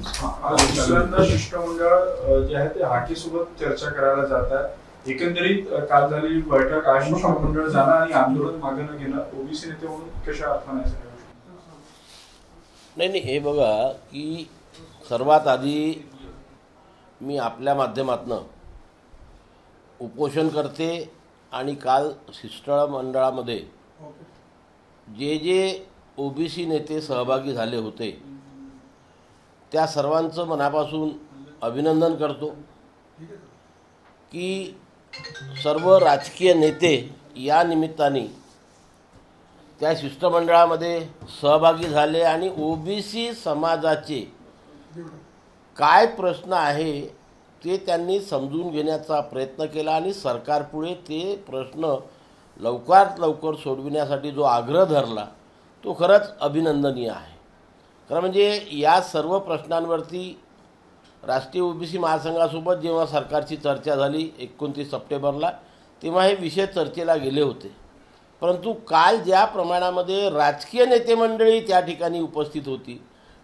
आज दुसऱ्यांदा शिष्टमंडळ जे आहे ते हाकेसोबत चर्चा करायला जात आहे। एकंदरीत काल झालेली बैठक आज शिष्टमंडळ जाणं आणि आंदोलन मागे न घेणं ओबीसी नेते म्हणून कशा अर्थाने नाही, हे बघा की सर्वात आधी मी आपल्या माध्यमातून उपोषण करते आणि काल शिष्टमंडळामध्ये जे ओबीसी नेते सहभागी झाले होते त्या सर्वांचं मनापासून अभिनंदन करतो की सर्व राजकीय नेते या निमित्ताने त्या शिष्टमंडळामध्ये सहभागी झाले आणि ओबीसी समाजाचे काय प्रश्न आहे ते त्यांनी समजून घेण्याचा प्रयत्न केला आणि सरकारपुढे ते प्रश्न लवकरात लवकर सोडविण्यासाठी जो आग्रह धरला तो खरंच अभिनंदनीय आहे। खरं म्हणजे या सर्व प्रश्नांवरती राष्ट्रीय ओबीसी महासंघासोबत जेव्हा सरकारची चर्चा झाली 29 सप्टेंबरला तेव्हा हे विषय चर्चेला गेले होते, परंतु काल ज्या प्रमाणामध्ये राजकीय नेते मंडळी त्या ठिकाणी उपस्थित होती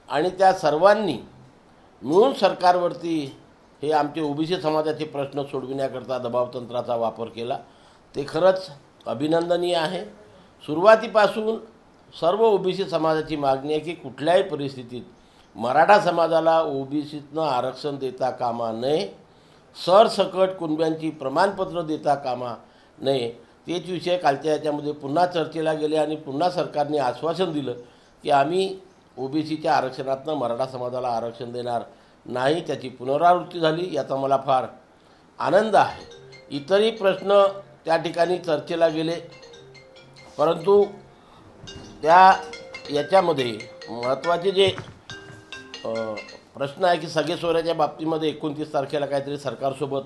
आणि त्या सर्वांनी मिळून सरकारवरती हे आमचे ओबीसी समाजाचे प्रश्न सोडविण्याकरता दबावतंत्राचा वापर केला ते खरंच अभिनंदनीय आहे। सुरुवातीपासून सर्व ओबीसी समाजाची मागणी आहे की कुठल्याही परिस्थितीत मराठा समाजाला ओबीसीतनं आरक्षण देता कामा नये, सरसकट कुणब्यांची प्रमाणपत्र देता कामा नये। तेच विषय कालच्या याच्यामध्ये पुन्हा चर्चेला गेले आणि पुन्हा सरकारने आश्वासन दिलं की आम्ही ओबीसीच्या आरक्षणातनं मराठा समाजाला आरक्षण देणार नाही। त्याची पुनरावृत्ती झाली, याचा मला फार आनंद आहे। इतरही प्रश्न त्या ठिकाणी चर्चेला गेले, परंतु याच्यामध्ये महत्त्वाचे जे प्रश्न आहे की सगळे सोयऱ्याच्या बाबतीमध्ये 29 तारखेला काहीतरी सरकारसोबत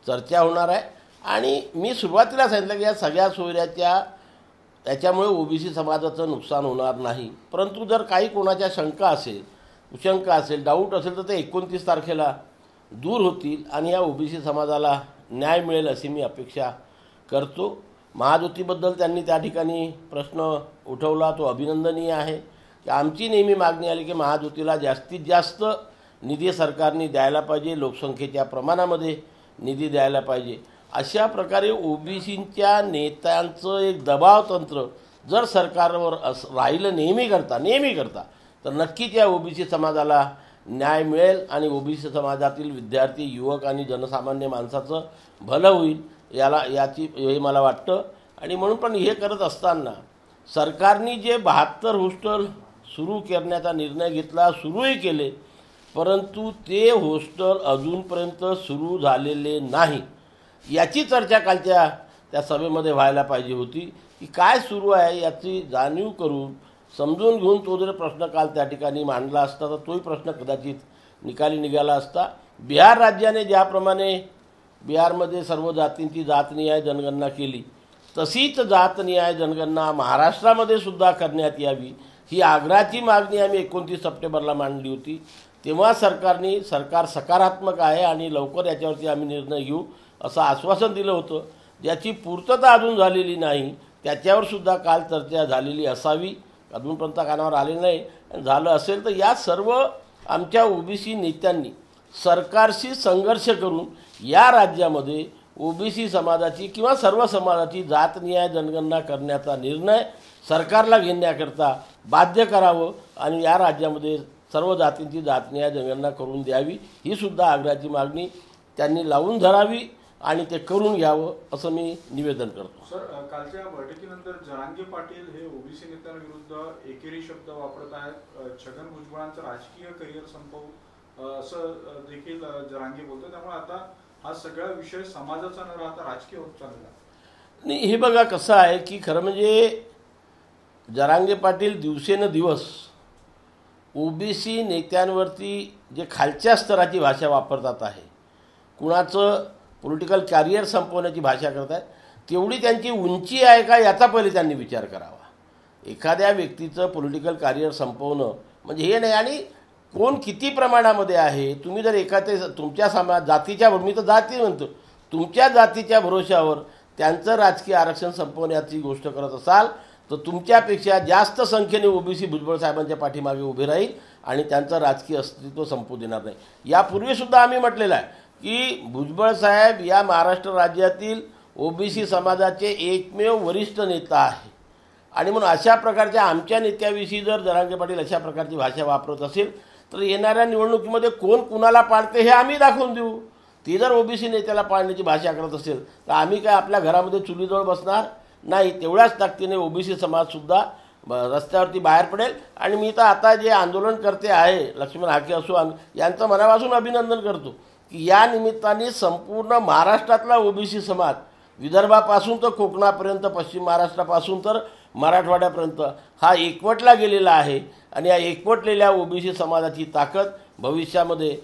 चर्चा होणार आहे आणि मी सुरुवातीला सांगितलं की या सगळ्या सोयऱ्याच्या याच्यामुळे ओबीसी समाजाचं नुकसान होणार नाही, परंतु जर काही कोणाच्या शंका असेल, कुशंका असेल, डाऊट असेल तर ते 29 तारखेला दूर होतील आणि या ओबीसी समाजाला न्याय मिळेल अशी मी अपेक्षा करतो। महायुतीबद्दल त्यांनी त्या ठिकाणी प्रश्न उठवला, तो अभिनंदनीय आहे की आमची नेहमी मागणी आली की महायुतीला जास्तीत जास्त निधी सरकारने द्यायला पाहिजे, लोकसंख्येच्या प्रमाणामध्ये निधी द्यायला पाहिजे। अशा प्रकारे ओबीसींच्या नेत्यांचं एक दबावतंत्र जर सरकारवर राहिलं नेहमी करता तर नक्कीच या ओबीसी समाजाला न्याय मिळेल आणि ओबीसी समाजातील विद्यार्थी, युवक आणि जनसामान्य माणसाचं भलं होईल हे मला वाटतं। आणि म्हणून पण हे करत असताना सरकारने जे 72 हॉस्टेल सुरू करण्याचा निर्णय घेतला, सुरूही केले, परंतु ते हॉस्टेल अजूनपर्यंत सुरू झालेले नाही। याची चर्चा कालच्या त्या सभेमध्ये व्हायला पाहिजे होती की काय सुरू आहे याची जाणीव करून समजून घेऊन तो जर प्रश्न काल त्या ठिकाणी मांडला असता तर तोही प्रश्न कदाचित निकाली निघाला असता। बिहार राज्याने ज्याप्रमाणे बिहारमध्ये सर्व जातींची जातनिहाय जनगणना केली तशीच जातनिहाय जनगणना महाराष्ट्रामध्ये सुद्धा करण्यात यावी ही आग्रहाची मागणी आम्ही 29 सप्टेंबरला मांडली होती। तेव्हा सरकार सकारात्मक आहे आणि लवकर याच्यावरती आम्ही निर्णय घेऊ असं आश्वासन दिलं होतं, ज्याची पूर्तता अजून झालेली नाही। त्याच्यावर सुद्धा काल चर्चा झालेली असावी, अजूनपर्यंत कानावर आले नाही। झालं असेल तर या सर्व आमच्या ओबीसी नेत्यांनी सरकारशी संघर्ष करून या राज्यामध्ये ओबीसी समाजाची किंवा सर्व समाजाची जातनिहाय जनगणना करण्याचा निर्णय सरकारला घेण्याकरता बाध्य करावं आणि या राज्यामध्ये सर्व जातींची जातनिहाय जनगणना करून द्यावी ही सुद्धा आग्रहाची मागणी त्यांनी लावून धरावी आणि ते करून घ्यावं असं मी निवेदन करतो। सर, कालच्या बैठकीनंतर जरांगे पाटील हे ओबीसी नेत्यांविरुद्ध एकेरी शब्द वापरत आहेत। छगन भुजबळांचं राजकीय करिअर संपवू असं देखील जरांगे बोलतो, त्यामुळे आता हा सगळा विषय समाजाचा न राहता राजकीय होत चालला नाही। हे बघा कसं आहे की खरं म्हणजे जरांगे पाटील दिवसेंदिवस ओबीसी नेत्यांवरती जे खालच्या स्तराची भाषा वापरतात आहे, कुणाचं पॉलिटिकल कॅरियर संपवण्याची भाषा करत आहेत, तेवढी त्यांची उंची आहे का याचा पहिले त्यांनी विचार करावा। एखाद्या व्यक्तीचं पॉलिटिकल कॅरियर संपवणं म्हणजे हे नाही आणि कोण किती प्रमाणामध्ये आहे। तुम्ही जर एखाद्या तुमच्या जातीच्या मी तर जाती म्हणतो तुमच्या जातीच्या भरोशावर त्यांचं राजकीय आरक्षण संपवण्याची गोष्ट करत असाल तर तुमच्यापेक्षा जास्त संख्येने ओबीसी भुजबळ साहेबांच्या पाठीमागे उभे राहील आणि त्यांचं राजकीय अस्तित्व संपू देणार नाही. यापूर्वीसुद्धा आम्ही म्हटलेलं आहे की भुजबळ साहेब या महाराष्ट्र राज्यातील ओबीसी समाजाचे एकमेव वरिष्ठ नेता आहे आणि म्हणून अशा प्रकारच्या आमच्या नेत्याविषयी जर जरांगे पाटील अशा प्रकारची भाषा वापरत असेल तर येणाऱ्या निवडणुकीमध्ये कोण कुणाला पाळते हे आम्ही दाखवून देऊ. ती जर ओबीसी नेत्याला पाळण्याची भाषा करत असेल तर आम्ही काय आपल्या घरामध्ये चुलीजवळ बसणार नाही. तेवढ्याच ताकदीने ओबीसी समाजसुद्धा रस्त्यावरती बाहेर पडेल. आणि मी तर आता जे आंदोलन करते आहे लक्ष्मण हाके असो यांचं मनापासून अभिनंदन करतो की या निमित्ताने संपूर्ण महाराष्ट्रातला ओबीसी समाज विदर्भापासून तर कोकणापर्यंत पश्चिम महाराष्ट्रापासून तर मराठवाड्यापर्यंत हा एकवटला गेलेला आहे. आणि या एकवटलेल्या ओबीसी समाजाची ताकद भविष्यामध्ये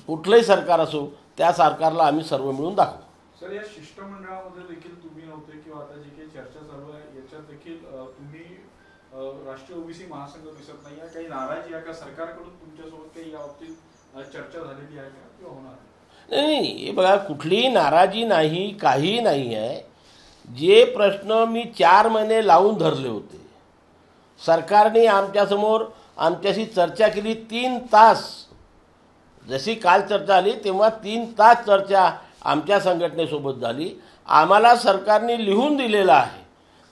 कुठलंही सरकार असो त्या सरकारला आम्ही सर्व मिळून दाखवू. सर, या शिष्टमंडळामध्ये देखील तुम्ही नव्हते किंवा आता जी काही चर्चा चालू आहे याच्यात देखील तुम्ही राष्ट्रीय ओबीसी महासंघ दिसत नाही आहे. काही नाराजी आहे का सरकारकडून तुमच्यासोबत काही या बाबतीत चर्चा झालेली आहे का किंवा होणार? नाही, हे बघा, कुठलीही नाराजी नाही, काही नाही आहे. जे प्रश्न मी 4 महिने लावून धरले होते सरकारने आमच्यासमोर आमच्याशी चर्चा केली 3 तास. जशी काल चर्चा आली तेव्हा 3 तास चर्चा आमच्या संघटनेसोबत झाली. आम्हाला सरकारने लिहून दिलेलं आहे.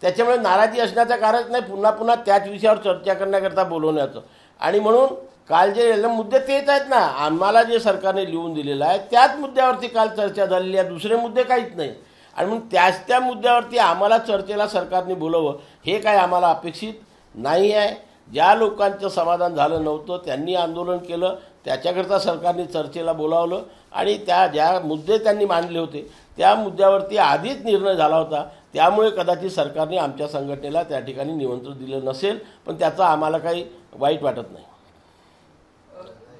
त्याच्यामुळे नाराजी असण्याचं कारण नाही पुन्हा पुन्हा त्याच विषयावर चर्चा करण्याकरता बोलवण्याचं. आणि म्हणून काल जे मुद्दे तेच आहेत ना, आम्हाला जे सरकारने लिहून दिलेलं आहे त्याच मुद्द्यावरती काल चर्चा झालेली आहे. दुसरे मुद्दे काहीच नाही. आणि म्हणून त्या मुद्द्यावरती आम्हाला चर्चेला सरकारने बोलवं हे काय आम्हाला अपेक्षित नाही आहे. ज्या लोकांचं समाधान झालं नव्हतं त्यांनी आंदोलन केलं, त्याच्याकरता सरकारने चर्चेला बोलावलं आणि ज्या मुद्दे त्यांनी मांडले होते त्या मुद्द्यावरती आधीच निर्णय झाला होता. त्यामुळे कदाचित सरकारने आमच्या संघटनेला त्या ठिकाणी निमंत्रण दिलं नसेल, पण त्याचा आम्हाला काही वाईट वाटत नाही.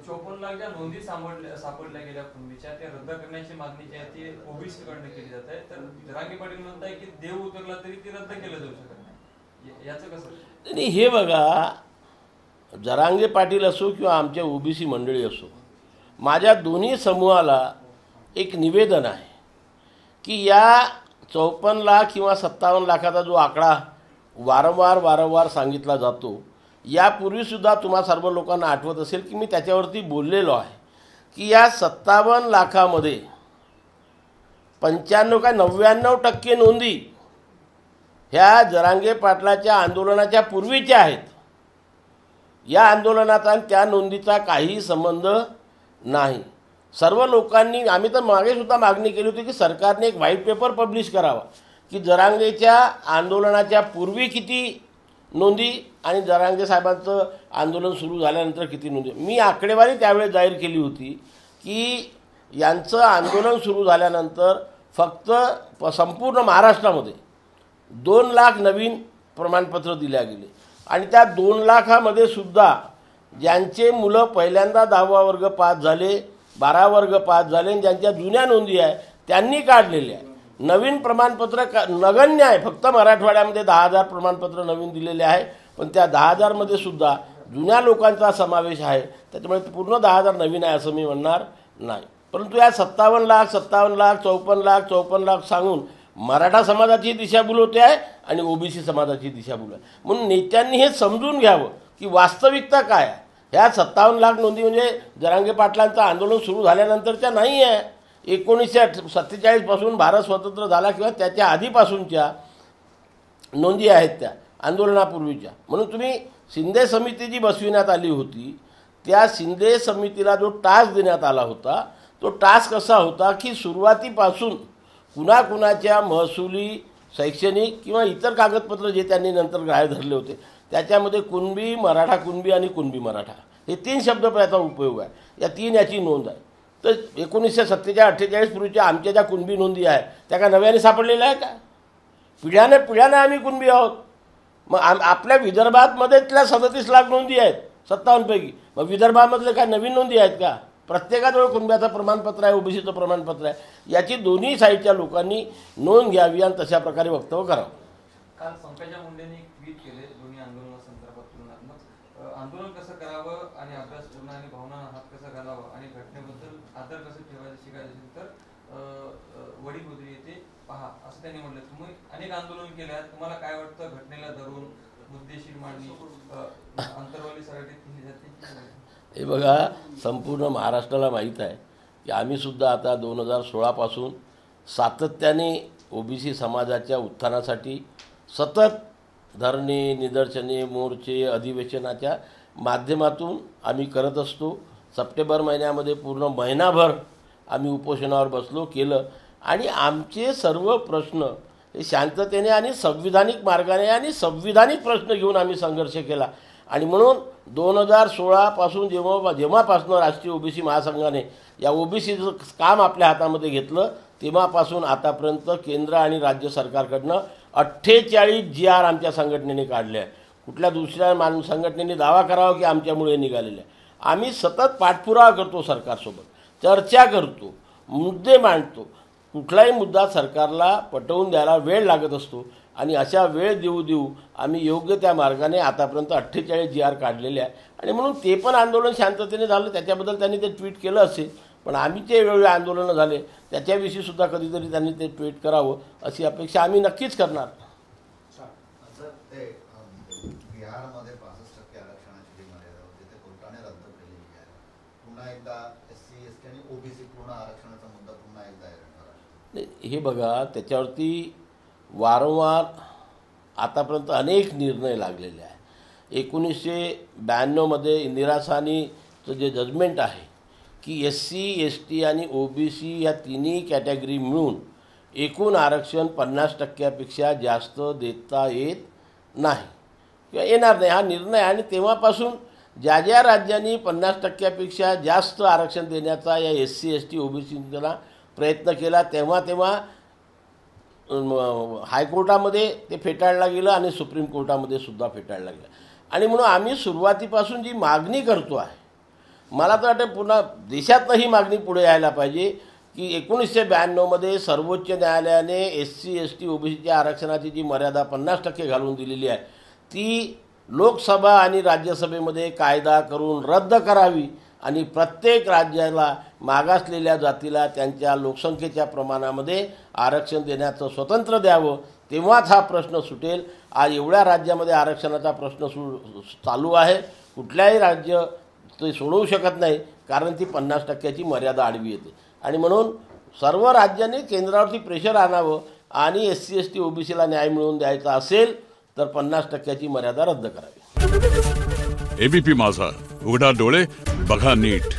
54 लाख ज्या नोंदी सापडल्या गेल्या कुंभीच्या त्या रद्द करण्याची मागणी जी आहे ती ओबीसी कडून केली जात आहे. तर जरांगे पाटील म्हणताय की देव उतरला तरी ती रद्द केलं जाऊ शकत नाही. याचं कसं? नाही, हे बघा, जरांगे पाटील असो किंवा आमच्या ओबीसी मंडळी असो, माझ्या दोन्ही समूहाला एक निवेदन आहे की या 54 लाख किंवा 57 लाखाचा जो आकडा वारंवार सांगितला जातो, यापूर्वीसुद्धा तुम्हा सर्व लोकांना आठवत असेल की मी त्याच्यावरती बोललेलो आहे की या 57 लाखामध्ये 95 का 99% नोंदी ह्या जरांगे पाटलाच्या आंदोलनाच्या पूर्वीच्या आहेत. या आंदोलनाचा आणि त्या नोंदीचा काही संबंध नाही. सर्व लोकांनी, आम्ही तर मागेसुद्धा मागणी केली होती की सरकारने एक व्हाईट पेपर पब्लिश करावा की जरांगेच्या आंदोलनाच्या पूर्वी किती नोंदी आणि जरांगे साहेबांचं आंदोलन सुरू झाल्यानंतर किती नोंदी. मी आकडेवारी त्यावेळेस जाहीर केली होती की यांचं आंदोलन सुरू झाल्यानंतर फक्त संपूर्ण महाराष्ट्रामध्ये 2 लाख नवीन प्रमाणपत्र दिल्या गेले आणि त्या 2 लाखामध्ये सुद्धा ज्यांचे मुलं पहिल्यांदा 10वा वर्ग पास झाले, 12 वर्ग पास झाले आणि ज्यांच्या जुन्या नोंदी आहे त्यांनी काढलेल्या आहे. नवीन प्रमाणपत्र नगण्य आहे. फक्त मराठवाड्यामध्ये 10,000 प्रमाणपत्र नवीन दिलेले आहे, पण त्या 10,000मध्ये सुद्धा जुन्या लोकांचा समावेश आहे. त्याच्यामुळे पूर्ण 10,000 नवीन आहे असं मी म्हणणार नाही. परंतु या 57 लाख 54 लाख सांगून मराठा समाजाची दिशाभूल होते आहे आणि ओबीसी समाजाची दिशाभूल आहे. म्हणून नेत्यांनी हे समजून घ्यावं की वास्तविकता काय आहे. ह्या 57 लाख नोंदी म्हणजे जरांगे पाटलांचं आंदोलन सुरू झाल्यानंतरच्या नाही आहे. 1947 पासून भारत स्वतंत्र झाला किंवा त्याच्या आधीपासूनच्या नोंदी आहेत त्या आंदोलनापूर्वीच्या. म्हणून तुम्ही शिंदे समिती जी बसविण्यात आली होती त्या शिंदे समितीला जो टास्क देण्यात आला होता तो टास्क असा होता की सुरुवातीपासून कुणाकुणाच्या महसुली, शैक्षणिक किंवा इतर कागदपत्र जे त्यांनी नंतर ग्राह्य धरले होते त्याच्यामध्ये कुणबी, मराठा कुणबी आणि कुणबी मराठा हे 3 शब्द याचा उपयोग आहे. या 3 याची नोंद आहे. तर 1947-48 पूर्वीच्या आमच्या ज्या कुणबी नोंदी आहेत त्या का नव्याने सापडलेल्या आहे का? पिढ्याने आम्ही कुणबी आहोत. मग आपल्या विदर्भामध्येतल्या 37 लाख नोंदी आहेत 57 पैकी. मग विदर्भामधले काय नवीन नोंदी आहेत का? प्रत्येकाजवळ कुणब्याचं प्रमाणपत्र आहे, ओबीसीचं प्रमाणपत्र आहे. याची दोन्ही साईडच्या लोकांनी नोंद घ्यावी आणि तशा प्रकारे वक्तव्य करावं. काल पंकजा मुंडेंनी ट्विट केले दोन्ही आंदोलनासंदर्भात तुलनात्मक आंदोलन कसं करावं आणि अभ्यासपूर्ण आणि भावना हात कसा घालावा आणि घटनेबद्दल आदर कसं ठेवायचं शिकायचं असेल तर वडीलबुद्री येथे पहा असं त्यांनी म्हटलं. तुम्ही अनेक आंदोलन केले आहेत, तुम्हाला काय वाटतं घटनेला धरून मुद्देशीर मांडणी अंतरवाली सराटीत केली जाते? हे बघा, संपूर्ण महाराष्ट्राला माहीत आहे की आम्हीसुद्धा आता 2016पासून सातत्याने ओबीसी समाजाच्या उत्थानासाठी सतत धरणे, निदर्शने, मोर्चे, अधिवेशनाच्या माध्यमातून आम्ही करत असतो. सप्टेंबर महिन्यामध्ये पूर्ण महिनाभर आम्ही उपोषणावर बसलो केलं आणि आमचे सर्व प्रश्न हे शांततेने आणि संविधानिक मार्गाने आणि संविधानिक प्रश्न घेऊन आम्ही संघर्ष केला. आणि म्हणून 2016पासून जेव्हापासून राष्ट्रीय ओबीसी महासंघाने या ओबीसीचं काम आपल्या हातामध्ये घेतलं तेव्हापासून आतापर्यंत केंद्र आणि राज्य सरकारकडनं 48 GR आमच्या संघटनेने काढले आहे. कुठल्या दुसऱ्या संघटनेने दावा करावा की आमच्यामुळे निघालेले आहे. आम्ही सतत पाठपुरावा करतो, सरकारसोबत चर्चा करतो, मुद्दे मांडतो. कुठलाही मुद्दा सरकारला पटवून द्यायला वेळ लागत असतो आणि अशा वेळ देऊ आम्ही योग्य त्या मार्गाने आतापर्यंत 48 GR काढलेले आहे. आणि म्हणून ते पण आंदोलन शांततेने झालं, त्याच्याबद्दल त्यांनी ते ट्विट केलं असेल. पण आम्ही जे वेगवेगळे आंदोलनं झाले त्याच्याविषयी सुद्धा कधीतरी त्यांनी ते ट्विट करावं अशी अपेक्षा आम्ही नक्कीच करणार. सर, ते बिहारमध्ये 65% आरक्षणाची जी मर्यादा होती ते कोर्टाने रद्द केलेली आहे. पुन्हा एकदा SC, ST आणि OBC पूर्ण आरक्षणाचा मुद्दा पुन्हा एकदा आहे. हे बघा, त्याच्यावरती वारंवार आतापर्यंत अनेक निर्णय लागलेले आहे. 1992मध्ये इंदिरा साहनीचं जे जजमेंट आहे की SC, ST आणि OBC या तिन्ही कॅटेगरी मिळून एकूण आरक्षण 50%पेक्षा जास्त देता येत नाही किंवा येणार नाही हा निर्णय. आणि तेव्हापासून ज्या राज्यांनी 50%पेक्षा जास्त आरक्षण देण्याचा या SC, ST, OBCला प्रयत्न केला तेव्हा हायकोर्टामध्ये ते फेटाळलं गेलं आणि सुप्रीम कोर्टामध्ये सुद्धा फेटाळलं गेलं. आणि म्हणून आम्ही सुरुवातीपासून जी मागणी करतो आहे, मला तर वाटतं पुन्हा देशातनं ही मागणी पुढे यायला पाहिजे की 1992मध्ये सर्वोच्च न्यायालयाने SC, ST, OBCच्या आरक्षणाची जी मर्यादा 50% घालून दिलेली आहे ती लोकसभा आणि राज्यसभेमध्ये कायदा करून रद्द करावी आणि प्रत्येक राज्याला मागासलेल्या जातीला त्यांच्या लोकसंख्येच्या प्रमाणामध्ये आरक्षण देण्याचं स्वतंत्र द्यावं. तेव्हाच हा प्रश्न सुटेल. आज एवढ्या राज्यामध्ये आरक्षणाचा प्रश्न चालू आहे. कुठल्याही राज्य ते सोडवू शकत नाही कारण ती 50%ची मर्यादा आडवी येते. आणि म्हणून सर्व राज्यांनी केंद्रावरती प्रेशर आणावं आणि SC, ST, OBCला न्याय मिळवून द्यायचा असेल तर 50%ची मर्यादा रद्द करावी. ABP माझा, उघडा डोळे बघा नीट.